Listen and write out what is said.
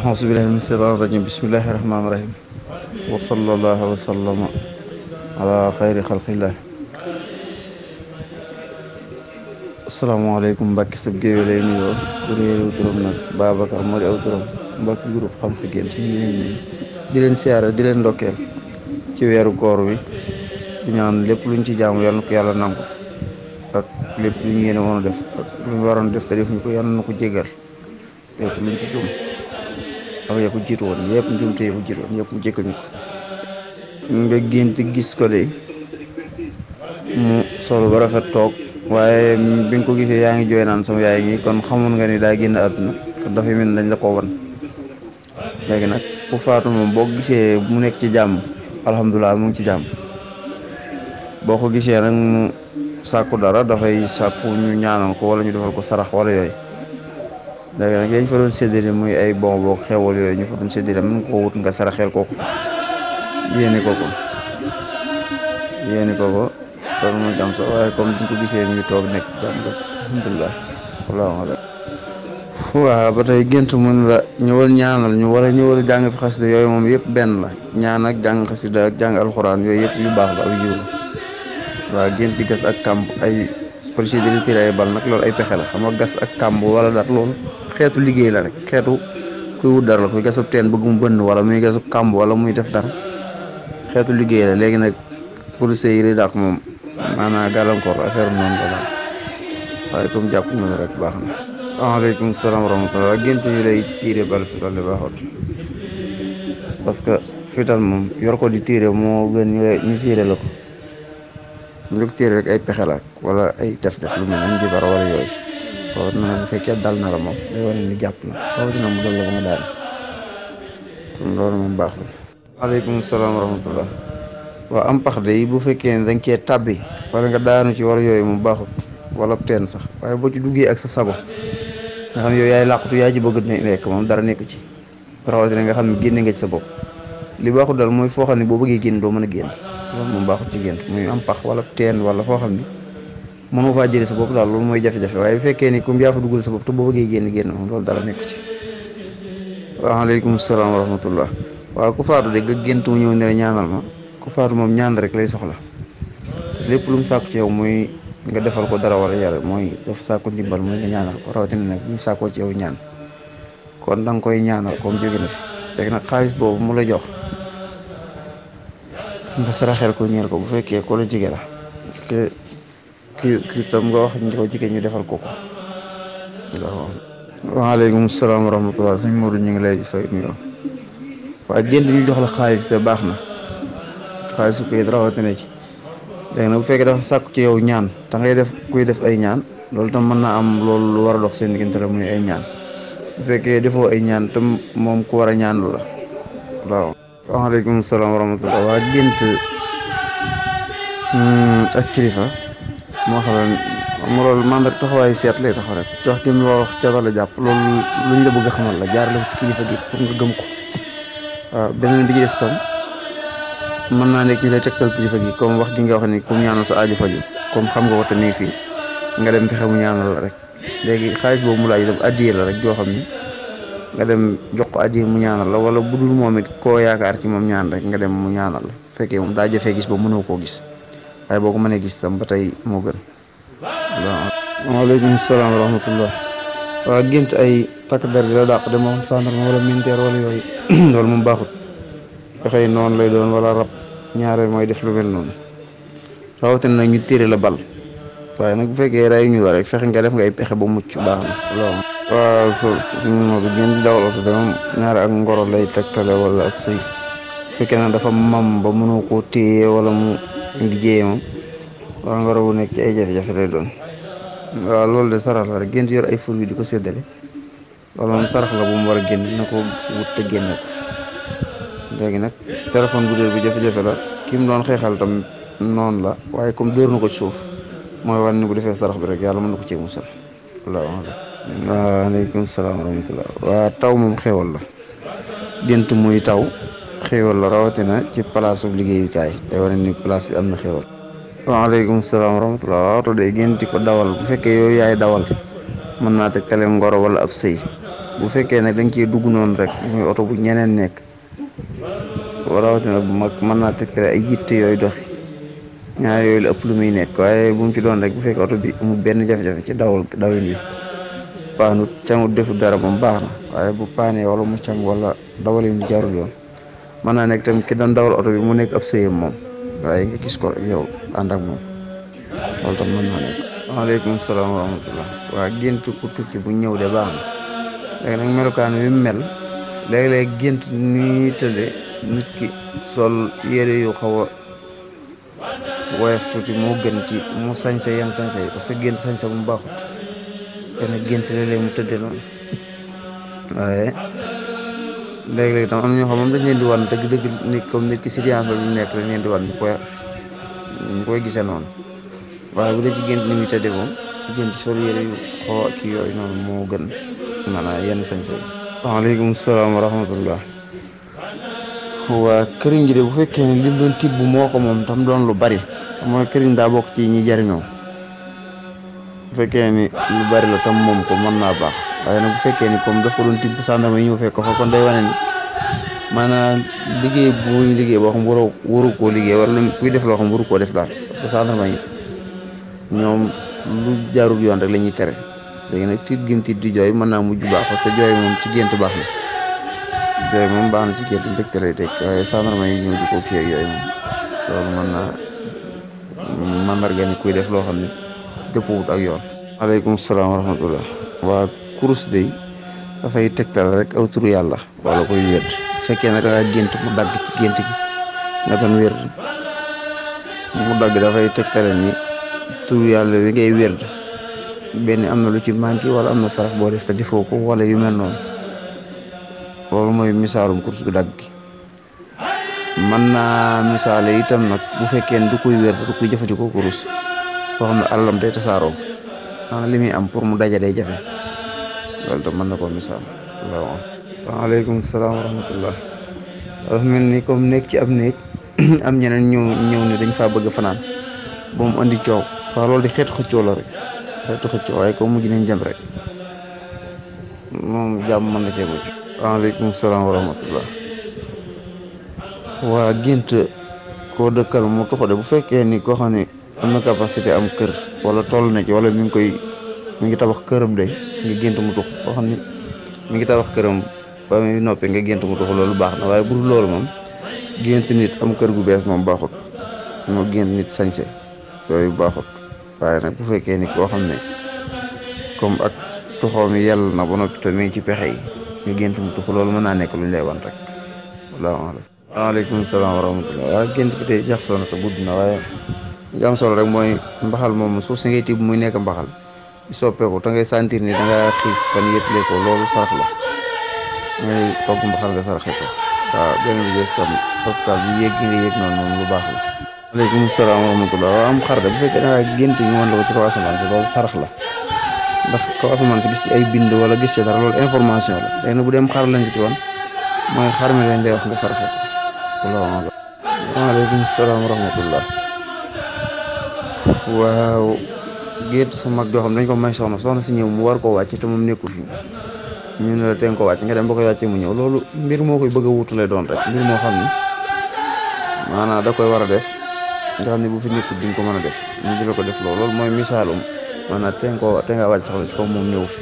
auzu billahi min shaytaani rajim bismillahi rahmaani rahim wa sallallahu wa sallama ala xayri xalqillah. asalaamaaleykum mbàkki sab géewe lay nuyoo ku réeréw turam nag Babacar moo di aw turam mbàkki groupe xam si gént ñu ngi leen nuyu di leen siyaare di leen ndokkeel ci weeru koor wi di ñaan lépp luñ ci jaamu yàlla na ko yàlla nangu ak lépp lu ñu yéene woon a def ak lu ñu waroon def te defuñu ko yàlla na ko jégal lépp luñ ci jum ak ya ko jiitu woon yëpp njumte yi bu jiitu woon yëpp mu jégal ñu ko. nga gént gis ko de mu solo ba rafet toog waaye bi nga ko gisee yaa ngi jooy naan sama yaay ngi kon xamoon nga ni daa génn àdduna kon dafay mel dañ la ko wan. léegi nag ku faatu moom boo gisee mu nekk ci jàmm alhamdulilah mu ngi ci jàmm boo ko gisee nag mu sàkku dara dafay sàkku ñu ñaanal ko wala ñu defal ko sarax wala yooyu. léegi nag yañ fa doon séddale muy ay bon boo xewal yooyu ñu fa doon séddale mën nga koo wut nga saraxeel kooku yéene ko loolu moo jàmm sax waaye comme duñ ko gisee mi ngi toog nekk jàmm rek alhamdulilah salaamaaleykum. waaw ba tey gént mun la ñëwal ñaanal ñu wala ñëwal jàng fi xasida yooyu moom yëpp benn la ñaan ak jàng xasida ak jàng alxuraan yooyu yëpp yu baax la ak yiw la. waaw gént di gas ak kàmb ay policier di tiré ay bal nag loolu ay pexe la xam nga gas ak kàmb wala dara loolu xeetu liggéey la rek xeetu kuy wut dara la kuy gasub teen bëgg mu bënn wala muy gasub kàmb wala muy def dara xeetu liggéey la. léegi nag policier yi di dàq moom maanaam gàllankoor affaire noonu la daal waaye comme jàpp na rek baax na. waaleykum salaam wa rahmatulah gént ñu lay tiire bal fital di baaxut parce que fital moom yor ko di tiire moo gën ñu tiire la ko. lu ko tiire rek ay pexe la wala ay def-def lu mel ne njibar wala yooyu waaw na bu fekkee dal na la moom day wane ni jàpp na waaw dina mu dal la ba nga daal kon loolu moom baaxul. waaleykum salaam wa rahmatulah. waaw am pax de bu fekkee ne da nga cee tàbbi wala nga daanu ci war yooyu moom baaxut wala teen sax waaye boo ci duggee ak sa sago nga xam ne yow yaay làqatu yaa ci bëgg nekk moom dara nekku ci rawatina nga xam ne génne nga ci sa bopp li baaxut daal mooy foo xam ne boo bëggee génn doo mën a génn loolu moom baaxut ci gént muy am pax wala teen wala foo xam ne mënoo faa jëlee sa bopp daal loolu mooy jafe-jafe waaye bu fekkee ni comme yaa fa duggal sa bopp te boo bëggee génn moom loolu dara nekku ci. waaleykum salaam wa rahmatullah. waaw ku faatu de nga gént mu ñëw ne la ñaanal ma ku faatu moom ñaan rek lay soxla te lépp lu mu sàkku ci yow muy nga defal ko dara wala yàlla mooy dafa sàkku ndimbal mooy nga ñaanal ko rawatina nag bu mu sàkkoo ci yow ñaan kon da nga koy ñaanal comme jóge na fi léegi nag xaalis boobu mu la jox nga saraxel ko ñeel ko bu fekkee ko la jige la ki tam nga wax ñu ko jige ñu defal ko waaw. waaleykum salaam wa rahmatullah sëñ Modou ñu ngi lay fay nuyoo waaye gént ñu jox la xaalis te baax na xaalis bu koy rawatina ci léegi nag bu fekkee dafa sàkku ci yow ñaan te ngay def kuy def ay ñaan loolu tam mën naa am loolu lu war a dox seen diggante la muy ay ñaan bu fekkee defoo ay ñaan tam moom ku war a ñaan lu la waaw. waaleykum salaam wa rahmatulah. waa gént ak kilifa moo xam ne loolu man rek taxawaayu seet lay taxaw rek jox ki mu wax ca la jàpp loolu luñ la bëgg a xamal la jaarale ko ci kilifa gi pour nga gëm ko. waaw beneen bi ci des tam mën naa nekk ñu lay tegtal kilifa gi comme wax ji nga wax ni comme ñaanal sa aaju faju comme xam nga ko te mi ngi fii nga dem fexe mu ñaanal la rek léegi xaalis boobu mu laaj dem addiye la rek joo xam ni nga dem jox ko addiye mu ñaanal la wala budul moom it koo yaakaar ci moom ñaan rek nga dem mu ñaanal la fekkee moom daa jafee gis ba mënoo koo gis waaye boo ko mënee gis tam ba tey moo gën. waaw waaleykum salaam wa rahmatullah. waaw gént ay takk der di la dàq de moom gendarme wala militaire wala yooyu loolu moom baaxut dafay noonu lay doon wala rab ñaareel mooy def lu mel noonu rawatina nag ñu tiire la bal waaye nag bu fekkee rey ñu la rek fexe nga def nga ay pexe ba mucc baax na loolu. waaw suñu Modou gént di dawal oto de moom ñaare ak ngoro lay tegtale wala ak sëy fekkee na dafa mam ba mënoo koo téye wala mu liggéey moom wala ngoro bu nekk ci ay jafe-jafe lay doon. waaw loolu de sarax la rek gént yor ay fur bi di ko séddale loolu moom sarax la bu mu war a génn na ko wut te génne ko. léegi nag téléphone bu réer bi jafe-jafe la ki mu doon xeexal tam noonu la waaye comme dóor na ko ci suuf mooy wan ni bu defee sarax bi rek yàlla mën na ko ci musal. waaleykum salaam wa rahmatullah. waa taw moom xéwal la gént muy taw xéwal la rawatina ci place bu liggéeyukaay day wane ni place bi am na xéwal waaleykum salaam wa rahmatulah. waaw oto de gént ko dawal bu fekkee yooyu yaay dawal mën naa tegtale ngoro wala ab sëy bu fekkee nag dañ cee dugg noonu rek muy oto bu ñeneen nekk rawatina bu mag mën naa tegtale ay yitte yooyu doxi ñaar yooyu la ëpp lu muy nekk waaye bu mu ci doon rek bu fekkee oto bi amul benn jafe-jafe ci dawin wi paanut cangut defut dara moom baax na waaye bu paanee wala mu cang wala dawalin bi jaarul yoon mën naa nekk tam ki doon dawal oto bi mu nekk ab sëyam moom waaye nga gis ko rek yow ànd ak moom loolu tam mën naa nekk. waaleykum salaam wa rahmatullah. waa gént ku tukki bu ñëw de baax na léegi nag melokaan wi mu mel léeg-léeg gént ni tëdde nit ki sol yére yu xaw a woyof tuuti moo gën ci mu sañse yenn sañse yi parce que gént sañse bu mu baaxut kenn gént léeg-léeg mu tëdde noonu waaye léeg-léeg tam am na ñoo xam moom dañ leen di wan dëgg-dëgg nit comme nit ki situation bi mu nekk dañ leen di wan ñu koy gisee noonu waaye bu dee ci gént ni muy tëdde moom gént sol yére yu xaw a kii yooyu noonu moo gën maanaam yenn sañse yi. waaleykum salaam wa rahmatullah. waa këriñ gi de bu fekkee ne lim doon tibb moo ko moom tam doon lu bari mooy këriñ daa bokk ci ñi jariñoo bu fekkee ni lu bari la tam moom ko mën naa baax waaye nag bu fekkee ni comme dafa doon tibb sàndarma yi ñëw fekk ko fa kon day wane ni maanaam liggéey bu muy liggéey boo xam waru koo liggéey wala kuy def loo xam waru koo def daal parce que sàndarma yi ñoom lu jaarul yoon rek la ñuy tere léegi nag tiit gim tiit di jooy mën naa mujj baax parce que jooy moom ci gént baax na jooy moom baax na ci gént mbégte lay teg waaye sàndarma yi ñëw di ko kii ak yooyu moom loolu mën naa mandarga ni kuy def loo xam ne dëppwut ak yoon. waaleykum salaam wa rahmatullah. waa kurus day dafay tegtal rek aw turu yàlla wala koy wér bu fekkee ne dangaa gént mu dagg ci gént gi nga doon wér mu dagg dafay tegtale ni turu yàlla wi ngay wér benn am na lu ci manqué wala am na sarax boo def te defoo ko wala yu mel noonu loolu mooy misaalum kurus gu dagg gi. mën naa misaale itam nag bu fekkee ne du koy wér du koy jëfandikoo kurus koo xam ne alalam day tasaaroo maanaam li muy am pour mu daja day jafe loolu tam mën na koo misaal. waaleykum salaam wa rahmatullah. dafa mel ni comme nekk ci ab néeg am ñeneen ñëw ni dañ faa bëgg fanaan ba mu andi coow waaw loolu di xeetu xëccoo la rek xeetu xëccoo waaye comme mujj nañ jëm rek moom jàmm mën na cee mujj. waaleykum salaam wa rahmatullah. waa gént koo dëkkal mu tuxu de bu fekkee ni koo xam ne am na capacité am kër wala toll na ci wala mi ngi tabax këram de nga gént mu tux koo xam ne mi ngi tabax këram ba muy noppee nga gént mu tux loolu baax na waaye bu dul loolu moom gént nit am kër gu bees moom baaxut moo gént nit sañse yooyu baaxut waaye nag bu fekkee ni koo xam ne comme ak tuxoo mi yàlla na ba noppi te mi ngi ci pexe yi nga gént mu tux loolu mën naa nekk lu ñu lay wan rek waaleykum salaam wa rahmatullah. waaw gént gi tey jaxasoo na te gudd na waaye li am solo rek mooy mbaxal moom suuf si ngay tibb muy nekk mbaxal di soppeeku te ngay sentir ni da nga xiif fan yëpp ko loolu sarax la ngay togg mbaxal nga saraxe ko waaw benn bi des tam hôpital bi yéeg gi nga yéeg noonu moom lu baax la. waaleykum salaam wa rahmatullah. waaw am xar de bu fekkee da nga gént ñu mën la ko ci kaw asamaan si loolu sarax la ndax kaw asamaan si gis ci ay bind wala gis ci dara loolu information la léegi nag bu dem xar lañ ci woon mooy xar mi lañ lay wax nga saraxe ko. waaleykum salaam wa rahmatullah. waaw gént sa mag joo xam dañ ko may soxna si ñëw mu war koo wàcc te moom nekku fi ñu ne la teen ko wàcc nga dem ba koy wàccee mu ñëw loolu mbir moo koy bëgg a wutule doon rek mbir moo xam ni maanaam da koy war a def nga xam ne bu fi nekkul duñ ko mën a def ñu di la ko def loolu mooy misaalum maanaam te nga wàcc soxna si comme moom ñëw fi.